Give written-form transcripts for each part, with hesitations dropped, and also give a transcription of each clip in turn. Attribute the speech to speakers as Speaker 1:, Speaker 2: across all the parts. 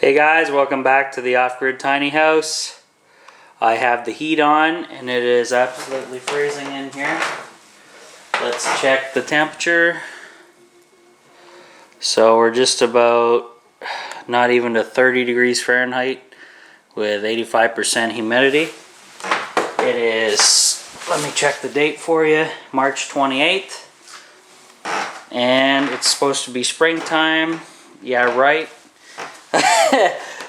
Speaker 1: Hey guys, welcome back to the off-grid tiny house. I have the heat on and it is absolutely freezing in here. Let's check the temperature. So we're just about not even to 30 degrees Fahrenheit with 85% humidity. It is, let me check the date for you, March 28th. And it's supposed to be springtime. Yeah, right.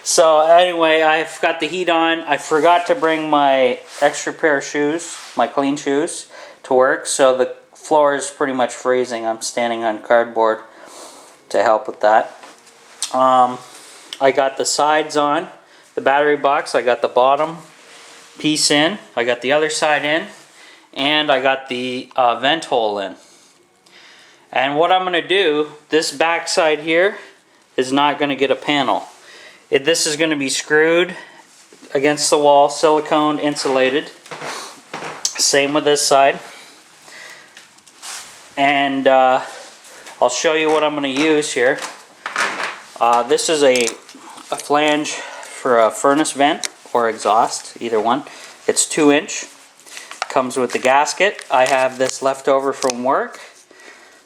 Speaker 1: So anyway, I've got the heat on. I forgot to bring my extra pair of shoes, my clean shoes, to work. So the floor is pretty much freezing. I'm standing on cardboard to help with that. I got the sides on, the battery box. I got the bottom piece in. I got the other side in. And I got the vent hole in. And what I'm going to do, this back side here is not going to get a panel. This is going to be screwed against the wall, silicone insulated. Same with this side. And I'll show you what I'm going to use here. This is a flange for a furnace vent or exhaust, either one. It's 2-inch. Comes with the gasket. I have this left over from work.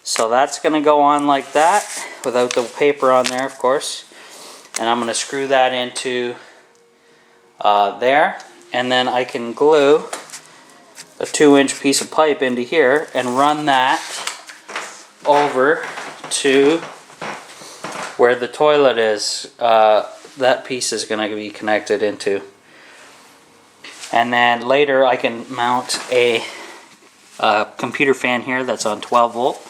Speaker 1: So that's going to go on like that, without the paper on there, of course. And I'm going to screw that into there. And then I can glue a 2-inch piece of pipe into here and run that over to where the toilet is. That piece is going to be connected into. And then later I can mount a computer fan here that's on 12 volt.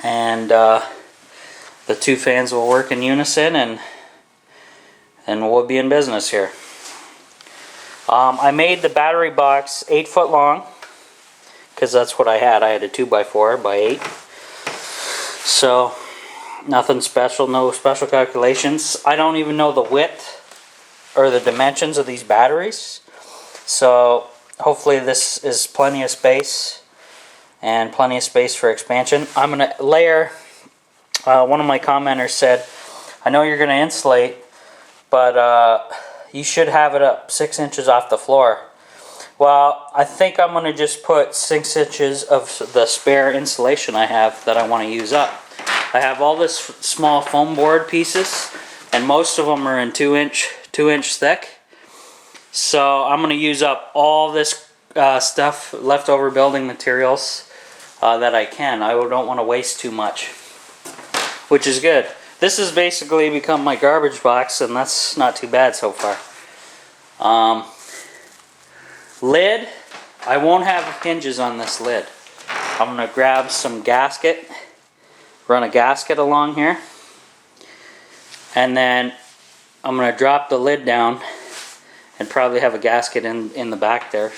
Speaker 1: And the two fans will work in unison, and we'll be in business here. I made the battery box 8 foot long because that's what I had. I had a 2x4 by 8. So nothing special, no special calculations. I don't even know the width or the dimensions of these batteries. So hopefully this is plenty of space. And plenty of space for expansion. I'm going to layer, one of my commenters said, I know you're going to insulate, but you should have it up 6 inches off the floor. Well, I think I'm going to just put 6 inches of the spare insulation I have that I want to use up. I have all this small foam board pieces, and most of them are in 2-inch thick. So I'm going to use up all this stuff, leftover building materials, that I can. I don't want to waste too much, which is good. This has basically become my garbage box, and that's not too bad so far. Lid, I won't have hinges on this lid. I'm going to grab some gasket, run a gasket along here, and then I'm going to drop the lid down and probably have a gasket in the back there.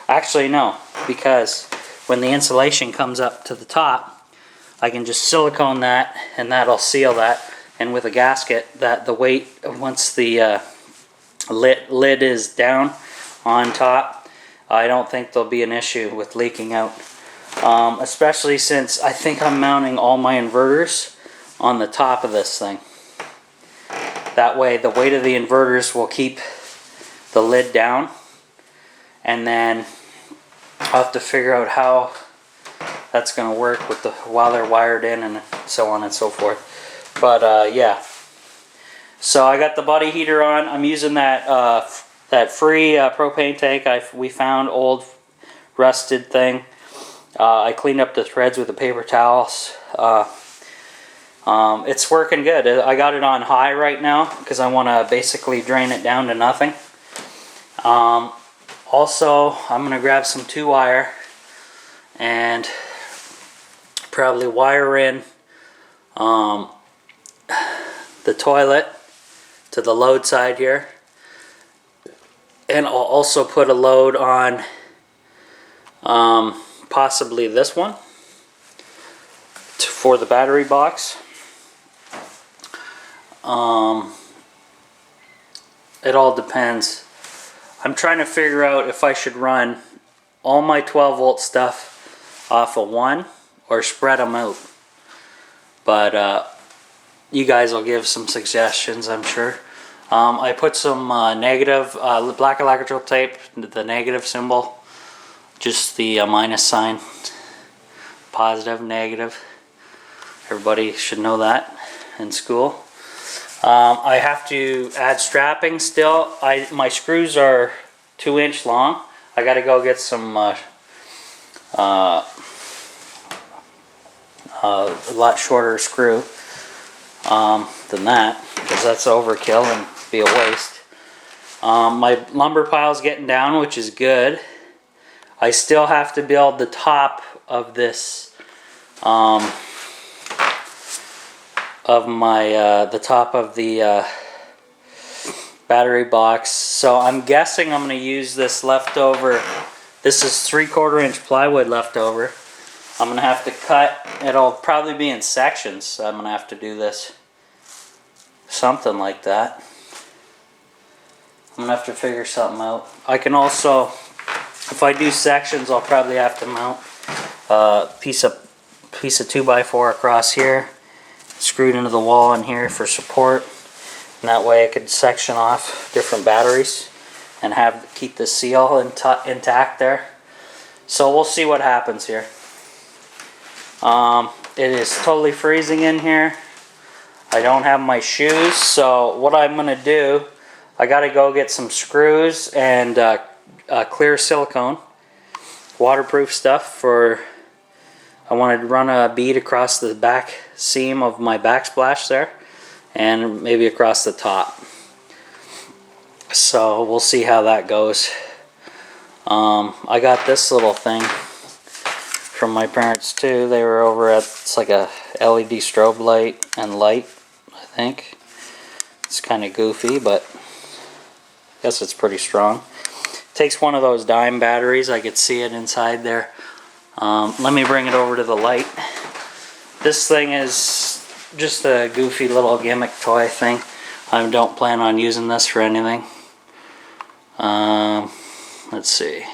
Speaker 1: Actually no, because when the insulation comes up to the top, I can just silicone that and that'll seal that. And with a gasket, that the weight, once the lid is down on top, I don't think there'll be an issue with leaking out. Especially since I think I'm mounting all my inverters on the top of this thing. That way the weight of the inverters will keep the lid down. And then I'll have to figure out how that's going to work with while they're wired in and so on and so forth. But yeah, so I got the body heater on. I'm using that free propane tank we found, old rusted thing. I cleaned up the threads with the paper towels. It's working good. I got it on high right now because I want to basically drain it down to nothing. Also, I'm going to grab some 2-wire and probably wire in the toilet to the load side here. And I'll also put a load on possibly this one for the battery box. It all depends. I'm trying to figure out if I should run all my 12 volt stuff off of one or spread them out. But you guys will give some suggestions, I'm sure. I put some negative black electrical tape, the negative symbol, just the minus sign, positive, negative. Everybody should know that in school. I have to add strapping still. My screws are 2-inch long. I got to go get some a lot shorter screw than that, because that's overkill and be a waste. My lumber pile's getting down, which is good. I still have to build the top of this the top of the battery box. So I'm guessing I'm going to use this leftover. This is 3/4 inch plywood leftover. I'm going to have to cut. It'll probably be in sections. So I'm going to have to do this. Something like that. I'm going to have to figure something out. I can also, if I do sections, I'll probably have to mount a piece of 2x4 across here, screwed into the wall in here for support, and that way I could section off different batteries and keep the seal intact there. So we'll see what happens here. It is totally freezing in here. I don't have my shoes, so what I'm gonna do, I gotta go get some screws and clear silicone, waterproof stuff for. I want to run a bead across the back seam of my backsplash there, and maybe across the top. So we'll see how that goes. I got this little thing from my parents too. They were over at, it's like a LED strobe light and light, I think. It's kind of goofy, but I guess it's pretty strong. Takes one of those dime batteries. I could see it inside there. Let me bring it over to the light. This thing is just a goofy little gimmick toy thing. I don't plan on using this for anything. Let's see.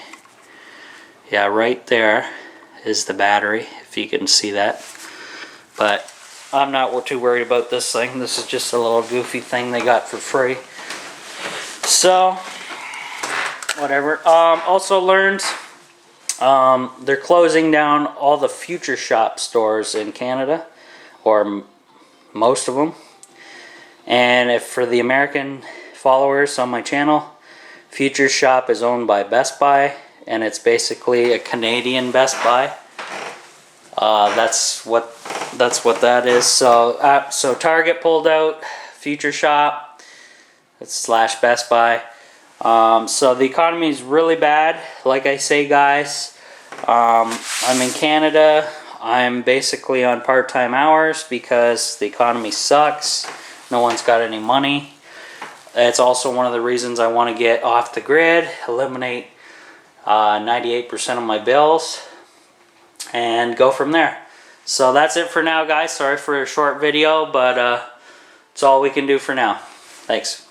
Speaker 1: Yeah, right there is the battery, if you can see that. But I'm not too worried about this thing. This is just a little goofy thing they got for free. So, whatever. Also learned they're closing down all the Future Shop stores in Canada, or most of them. And if for the American followers on my channel, Future Shop is owned by Best Buy, and it's basically a Canadian Best Buy. That's what that is. So Target pulled out, Future Shop / Best Buy. So the economy is really bad. Like I say, guys, I'm in Canada. I'm basically on part-time hours because the economy sucks. No one's got any money. It's also one of the reasons I want to get off the grid, eliminate 98% of my bills, and go from there. So that's it for now, guys. Sorry for a short video, but it's all we can do for now. Thanks.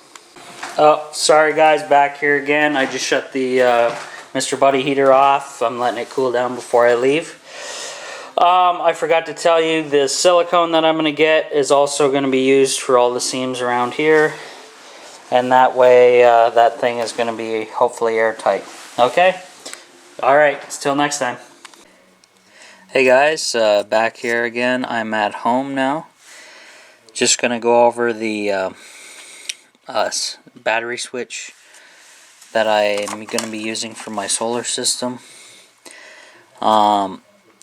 Speaker 1: Oh, sorry guys, back here again. I just shut the Mr. Buddy heater off. I'm letting it cool down before I leave. I forgot to tell you, the silicone that I'm going to get is also going to be used for all the seams around here. And that way, that thing is going to be hopefully airtight. Okay? Alright, till next time. Hey guys, back here again. I'm at home now. Just going to go over the battery switch that I'm going to be using for my solar system.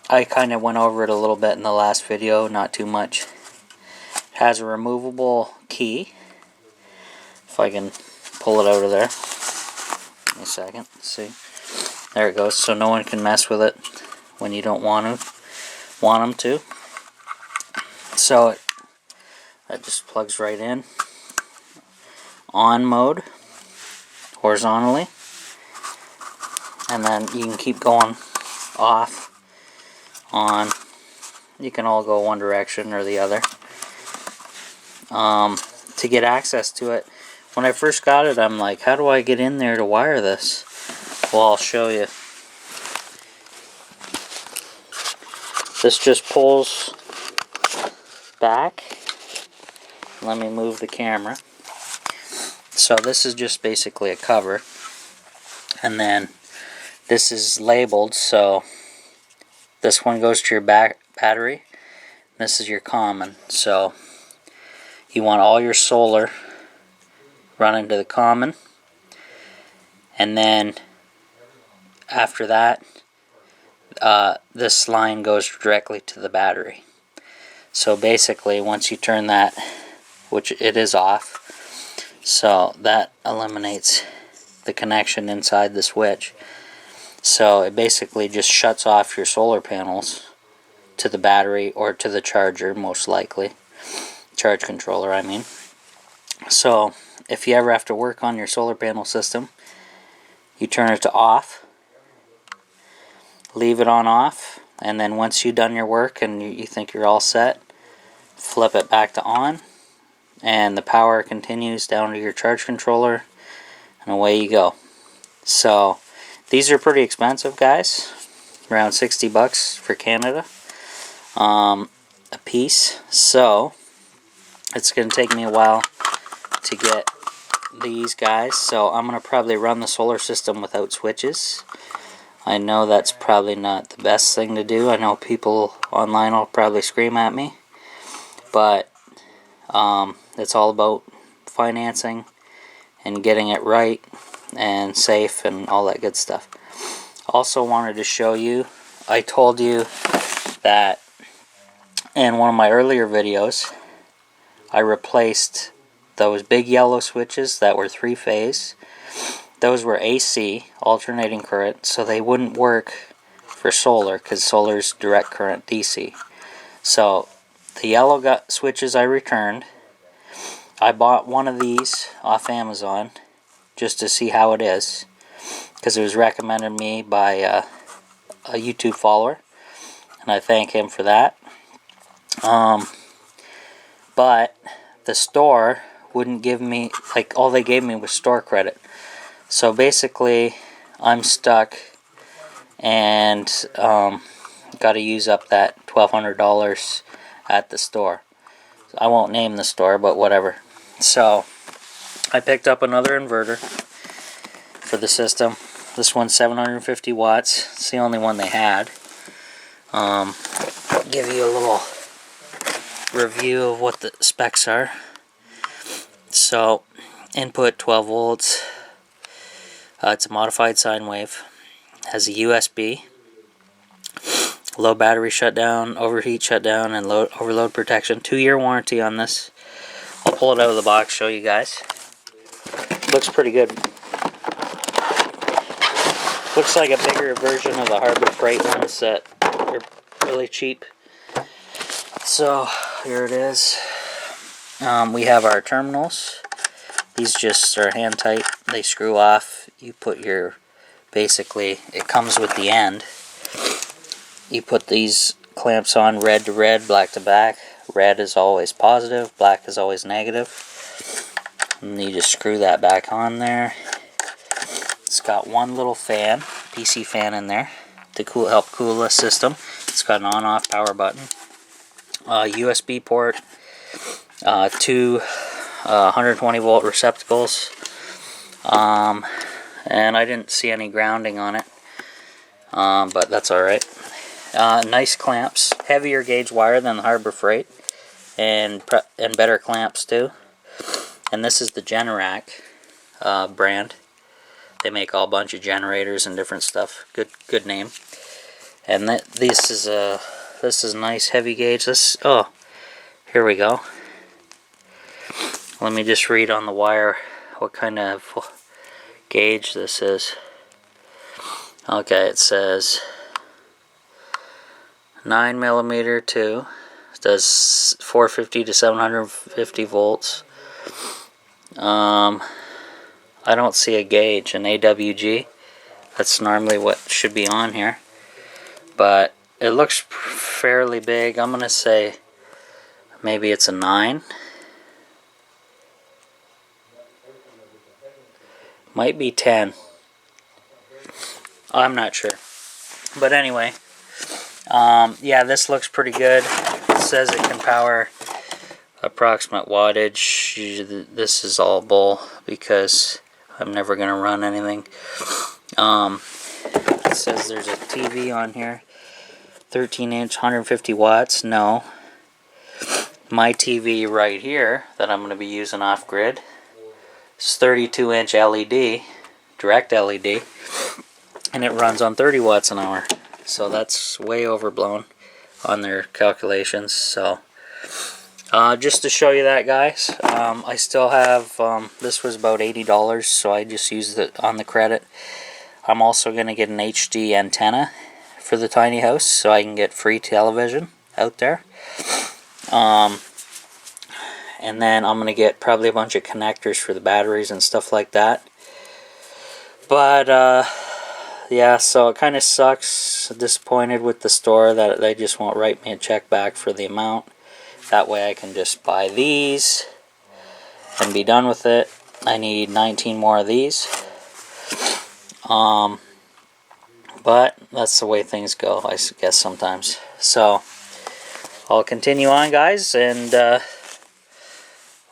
Speaker 1: I kind of went over it a little bit in the last video, not too much. It has a removable key. If I can pull it out of there. Give me a second. Let's see. There it goes. So no one can mess with it when you don't want them to. So that just plugs right in. On mode, horizontally, and then you can keep going off, on. You can all go one direction or the other. To get access to it, when I first got it, I'm like, how do I get in there to wire this? Well, I'll show you. This just pulls back, let me move the camera. So this is just basically a cover, and then this is labeled, so this one goes to your battery. This is your common. So you want all your solar running to the common, and then after that this line goes directly to the battery. So basically once you turn that, which it is off, so that eliminates the connection inside the switch. So it basically just shuts off your solar panels to the battery or to the charger, most likely. Charge controller, I mean. So if you ever have to work on your solar panel system, you turn it to off, leave it on off, and then once you've done your work and you think you're all set, flip it back to on, and the power continues down to your charge controller, and away you go. So these are pretty expensive, guys, around 60 bucks for Canada a piece. So it's going to take me a while to get these guys, so I'm going to probably run the solar system without switches. I know that's probably not the best thing to do. I know people online will probably scream at me, but it's all about financing and getting it right and safe and all that good stuff. Also wanted to show you, I told you that in one of my earlier videos I replaced those big yellow switches that were 3-phase. Those were AC, alternating current, so they wouldn't work for solar because solar's direct current DC. So the yellow switches I returned. I bought one of these off Amazon just to see how it is, because it was recommended me by a YouTube follower, and I thank him for that. But the store wouldn't give me, like, all they gave me was store credit. So basically I'm stuck and got to use up that $1,200 at the store. I won't name the store, but whatever. So I picked up another inverter for the system. This one's 750 watts. It's the only one they had. Give you a little review of what the specs are. So input 12 volts. It's a modified sine wave. Has a USB. Low battery shutdown, overheat shutdown, and overload protection. 2-year warranty on this. I'll pull it out of the box, show you guys. Looks pretty good. Looks like a bigger version of the Harbour Freight ones that are really cheap. So here it is. We have our terminals. These just are hand tight. They screw off. You put your, basically, it comes with the end. You put these clamps on, red to red, black to black. Red is always positive, black is always negative. And you just screw that back on there. It's got one little fan, PC fan in there to help cool the system. It's got an on-off power button. USB port, 2 120 volt receptacles, and I didn't see any grounding on it, but that's alright. Nice clamps, heavier gauge wire than the Harbour Freight, and better clamps too. And this is the Generac brand. They make all bunch of generators and different stuff. Good name. And this is nice heavy gauge. Here we go. Let me just read on the wire what kind of gauge this is. Okay, it says 9mm to, it does 450 to 750 volts. I don't see a gauge, an AWG. That's normally what should be on here. But it looks fairly big. I'm going to say maybe it's a 9. Might be 10. I'm not sure. But anyway, yeah, this looks pretty good. It says it can power approximate wattage. This is all bull because I'm never going to run anything. It says there's a TV on here, 13-inch, 150 watts. No. My TV right here that I'm going to be using off-grid is 32-inch LED, direct LED, and it runs on 30 watts an hour. So that's way overblown on their calculations. So just to show you that, guys, I still have, this was about $80, so I just used it on the credit. I'm also going to get an HD antenna for the tiny house so I can get free television out there. And then I'm going to get probably a bunch of connectors for the batteries and stuff like that. But yeah, so it kind of sucks. Disappointed with the store that they just won't write me a check back for the amount. That way I can just buy these and be done with it. I need 19 more of these. But that's the way things go, I guess, sometimes. So I'll continue on, guys, and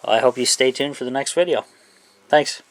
Speaker 1: I hope you stay tuned for the next video. Thanks.